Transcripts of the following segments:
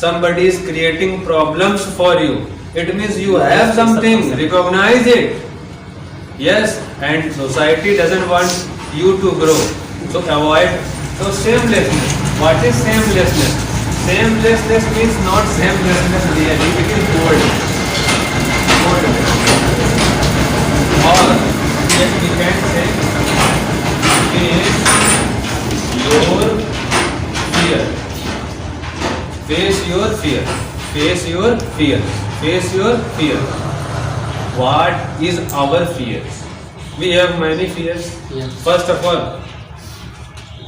somebody is creating problems for you, it means you have something, recognize it. Yes, and society doesn't want you to grow, so avoid. So shamelessness, what is shamelessness? Shamelessness means not shamelessness really, it is boldness. Or yes, we can say face your fear. Face your fear. Face your fear. Face your fear. What is our fears? We have many fears. Yes. First of all,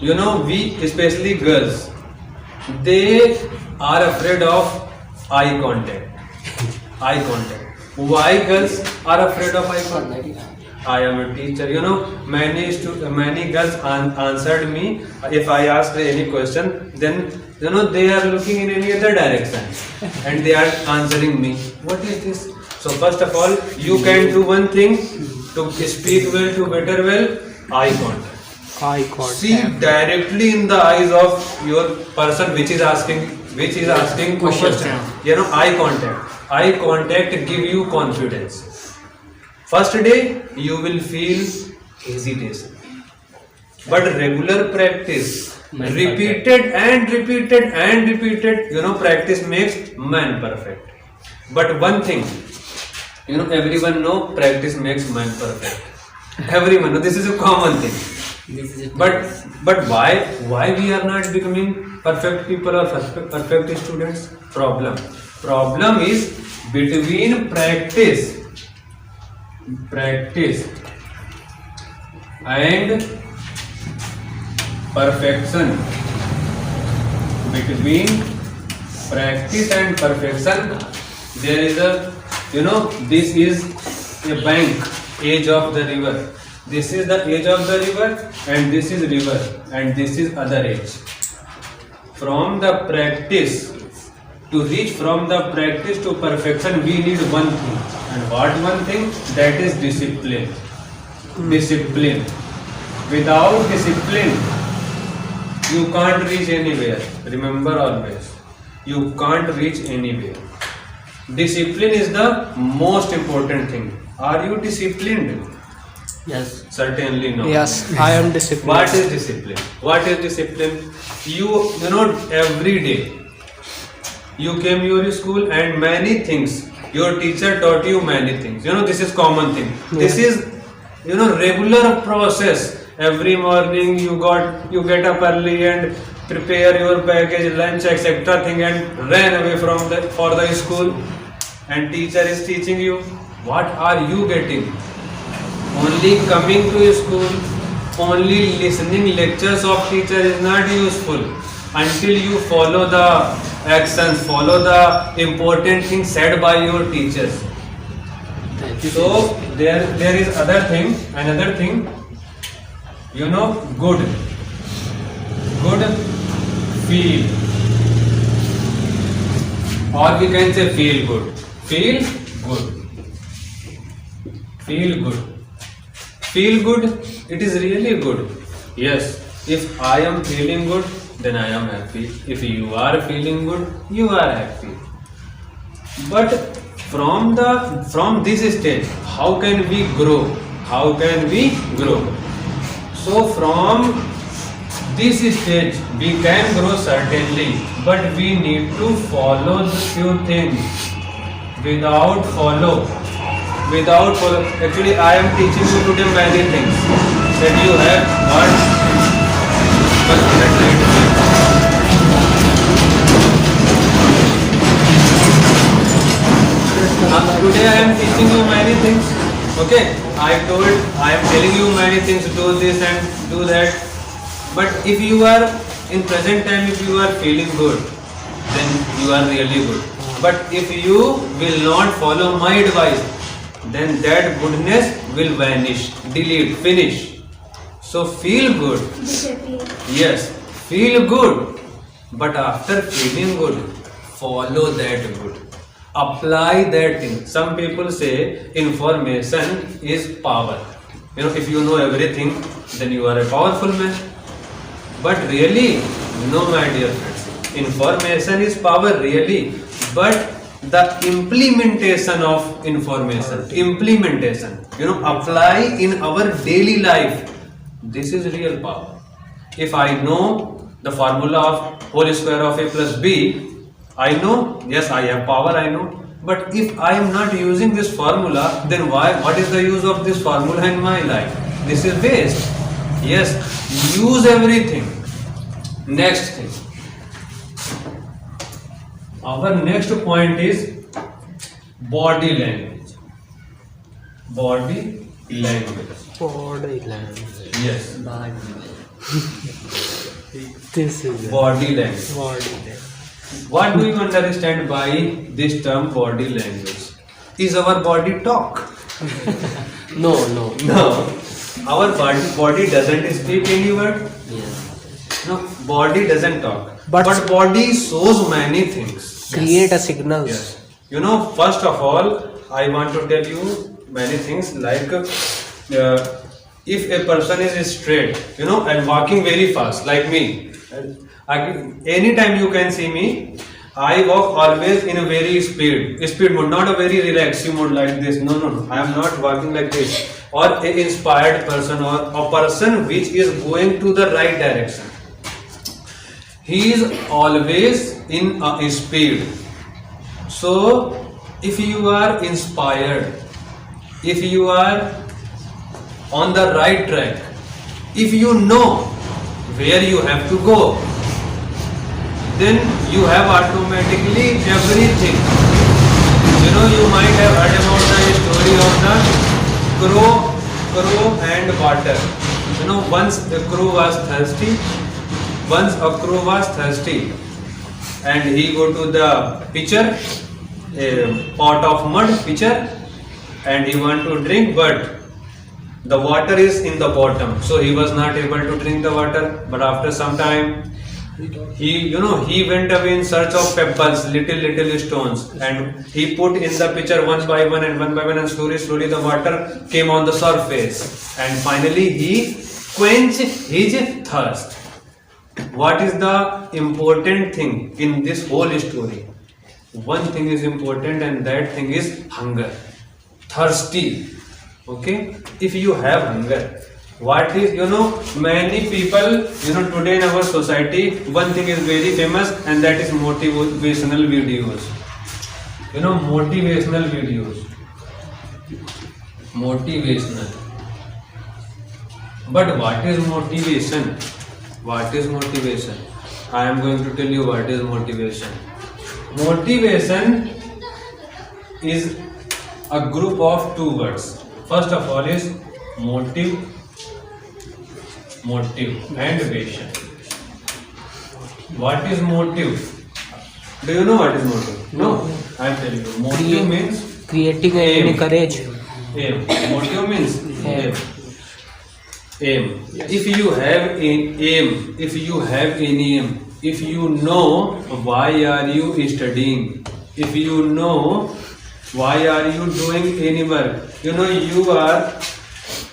you know, we, especially girls, they are afraid of eye contact. Eye contact. Why girls are afraid of eye contact? I am a teacher. You know, many girls answered me. If I asked any question, then you know they are looking in any other direction, and they are answering me. What is this? So first of all, you can do one thing to speak well, to better well, eye contact. Eye contact. See directly in the eyes of your person which is asking question. You know, eye contact. Eye contact give you confidence. First day you will feel hesitation, but regular practice, repeated and repeated and repeated, you know, practice makes man perfect. But one thing, you know, everyone know practice makes man perfect. Everyone know, this is a common thing. But why we are not becoming perfect people or perfect students? Problem is between practice and perfection. Between practice and perfection, there is a, you know, this is a bank, edge of the river. This is the edge of the river, and this is river, and this is other edge. From the practice, to reach from the practice to perfection, we need one thing. And what one thing? That is discipline. Discipline. Without discipline, you can't reach anywhere. Remember always, you can't reach anywhere. Discipline is the most important thing. Are you disciplined? Yes. Certainly no. Yes, I am disciplined. What is discipline? What is discipline? You know, every day you came to your school and many things. Your teacher taught you many things. You know, this is common thing. This is, you know, regular process. Every morning you get up early and prepare your package, lunch, etc. thing, and ran away for the school. And teacher is teaching you. What are you getting? Only coming to school, only listening lectures of teacher is not useful until you follow the actions, follow the important things said by your teachers. So there is another thing, you know, good feel, or we can say feel good. Feel good, it is really good. Yes, if I am feeling good, then I am happy. If you are feeling good, you are happy. But from this stage, how can we grow? So from this stage, we can grow certainly, but we need to follow the few things. Without follow. Actually, I am teaching you today many things that you have heard. Today I am teaching you many things. Okay, I am telling you many things. Do this and do that. But if you are in present time, if you are feeling good, then you are really good. But if you will not follow my advice, then that goodness will vanish, delete, finish. So feel good. Yes, feel good. But after feeling good, follow that good. Apply that thing. Some people say information is power. You know, if you know everything, then you are a powerful man. But really, no, my dear friends. information is power really, but the implementation of information, implementation, apply in our daily life, this is real power. If I know the formula of whole square of a plus b, I know, yes, I have power, I know. But if I am not using this formula, then what is the use of this formula in my life? This is waste. Yes, use everything. Next thing. Our next point is body language. Body language. Body language. Yes. This is Body language. body language. What do you understand by this term body language? Is our body talk? No. No. Our body doesn't speak any word. Yes. No, body doesn't talk. But- But body shows many things. Create a signals. Yes. First of all, I want to tell you many things like if a person is straight, and walking very fast, like me. Anytime you can see me, I walk always in a very speed mode, not a very relaxed mode like this. No. I am not walking like this. Or an inspired person or a person which is going to the right direction. He is always in a speed. So, if you are inspired, if you are on the right track, if you know where you have to go, then you have automatically everything. You might have heard about the story of the crow and water. Once a crow was thirsty, and he go to the pitcher, a pot of mud pitcher, and he want to drink, but the water is in the bottom, so he was not able to drink the water. But after some time, he went away in search of pebbles, little stones, and he put in the pitcher one by one, and slowly the water came on the surface, and finally he quenched his thirst. What is the important thing in this whole story? One thing is important, and that thing is hunger, thirsty. Okay, if you have hunger, what is, many people, today in our society, one thing is very famous, and that is motivational videos. Motivational videos. Motivational. But what is motivation? What is motivation? I am going to tell you what is motivation. Motivation is a group of two words. First of all is motive and vision. What is motive? Do you know what is motive? No, I am telling you. Motive means creating aim. any courage. Aim. Motive means aim. Yes. If you have an aim, if you know why are you studying, if you know why are you doing any work,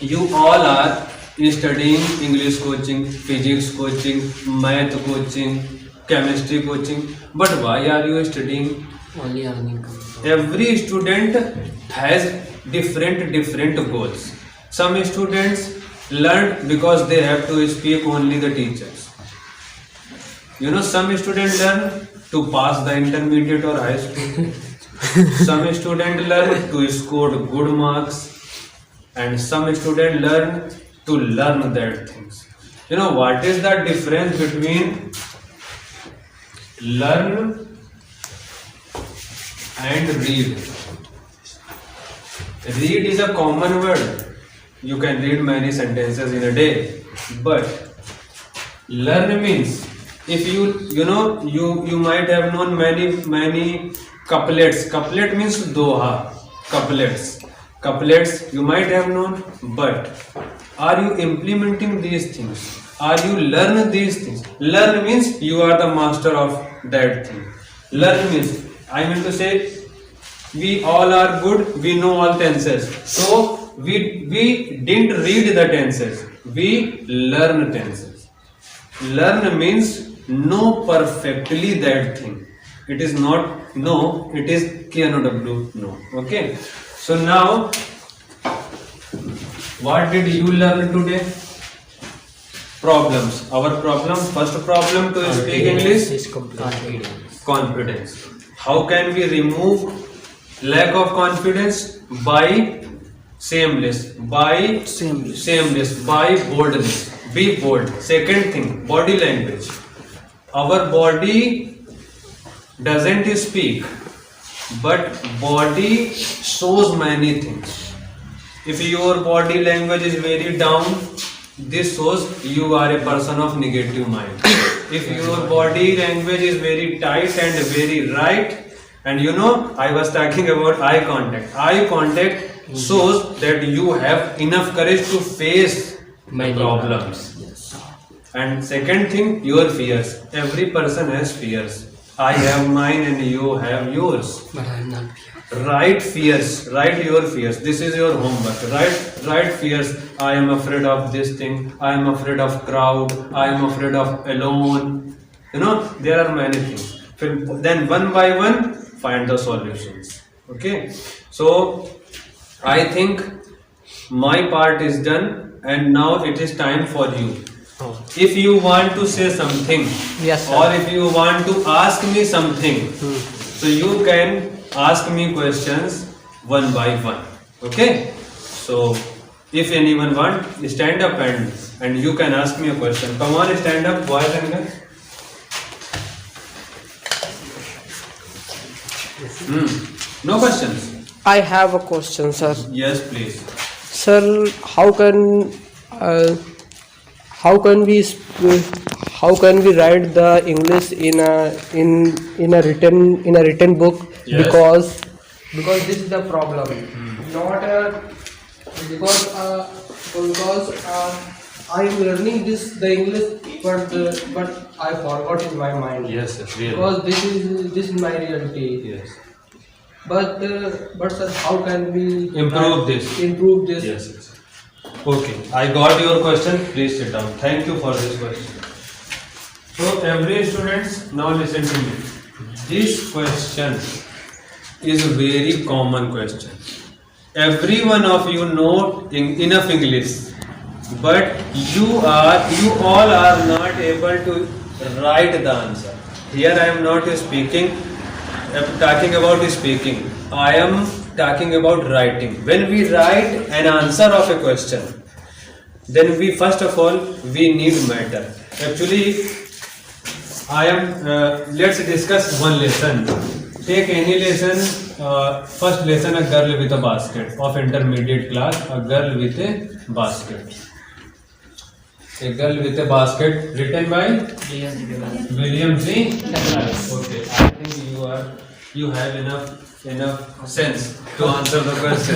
you all are studying English coaching, physics coaching, math coaching, chemistry coaching, but why are you studying? Only earning. Every student has different goals. Some students learn because they have to speak only the teachers. Some students learn to pass the intermediate or high school. Some students learn to score good marks, and some students learn to learn that things. What is the difference between learn and read? Read is a common word. You can read many sentences in a day, but learn means, if you might have known many couplets. Couplet means doha. Couplets you might have known, but are you implementing these things? Are you learn these things? Learn means you are the master of that thing. Learn means, I mean to say, we all are good, we know all tenses. So we didn't read the tenses, we learn tenses. Learn means know perfectly that thing. It is not no, it is KNOW, no. Okay. So now, what did you learn today? Problems. Our problem, first problem to speak English, is confidence. confidence. How can we remove lack of confidence? By sameness, by sameness, by boldness. Be bold. Second thing, body language. Our body doesn't speak, but body shows many things. If your body language is very down, this shows you are a person of negative mind. If your body language is very tight and very right, and I was talking about eye contact. Eye contact shows that you have enough courage to face Many problems. Yes. And second thing, your fears. Every person has fears. I have mine and you have yours. But I'm not here. Write fears. Write your fears. This is your homework. Write fears. I am afraid of this thing. I am afraid of crowd. I am afraid of alone. There are many things. Then one by one, find the solutions. Okay. So I think my part is done, and now it is time for you. Oh. If you want to say something, Yes, sir. or if you want to ask me something, so you can ask me questions one by one. Okay? So if anyone want, stand up and you can ask me a question. Come on, stand up, boys and girls. No questions? I have a question, sir. Yes, please. Sir, how can we write the English in a written book? Yes. Because this is the problem. Not because I am learning the English, but I forgot in my mind. Yes, really. Because this is my reality. Yes. But sir, how can we Improve this. Improve this. Yes. Okay, I got your question. Please sit down. Thank you for this question. So, every students, now listen to me. This question is a very common question. Every one of you know enough English, but you all are not able to write the answer. Here I am not speaking. I am talking about speaking. I am talking about writing. When we write an answer of a question, then we first of all we need matter. Actually, I am. Let's discuss one lesson. Take any lesson. First lesson: a girl with a basket of intermediate class. A girl with a basket. A girl with a basket, written by William G. Okay, I think you have enough sense to answer the question.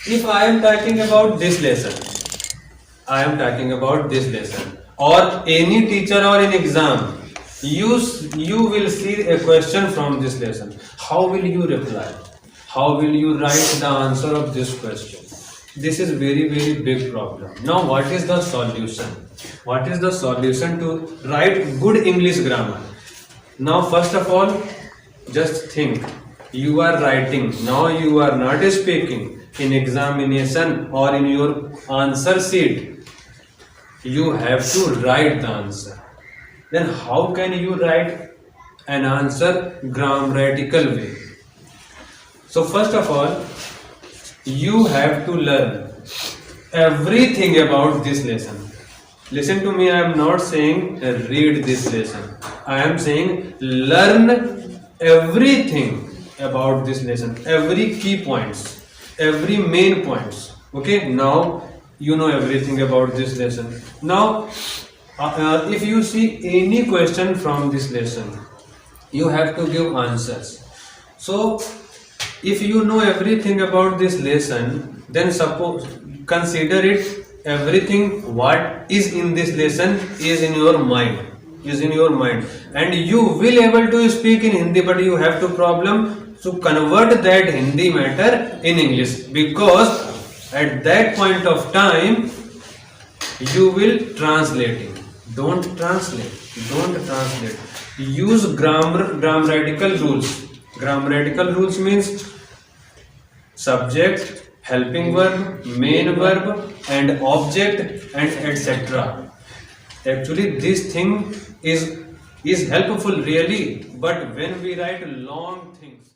If I am talking about this lesson, or any teacher or in exam, you will see a question from this lesson. How will you reply? How will you write the answer of this question? This is very, very big problem. Now, what is the solution? What is the solution to write good English grammar? Now, first of all, just think. You are writing. Now you are not speaking. In examination or in your answer sheet, you have to write the answer. Then how can you write an answer grammatical way? So first of all, you have to learn everything about this lesson. Listen to me, I am not saying read this lesson. I am saying learn everything about this lesson, every key points, every main points. Okay, now you know everything about this lesson. Now, if you see any question from this lesson, you have to give answers. So, if you know everything about this lesson, then consider it everything what is in this lesson is in your mind, and you will able to speak in Hindi, but you have to problem to convert that Hindi matter in English, because at that point of time you will translating. Don't translate. Don't translate. Use grammatical rules. Grammatical rules means subject, helping verb, main verb, and object, and etc. Actually, this thing is helpful really, but when we write long things.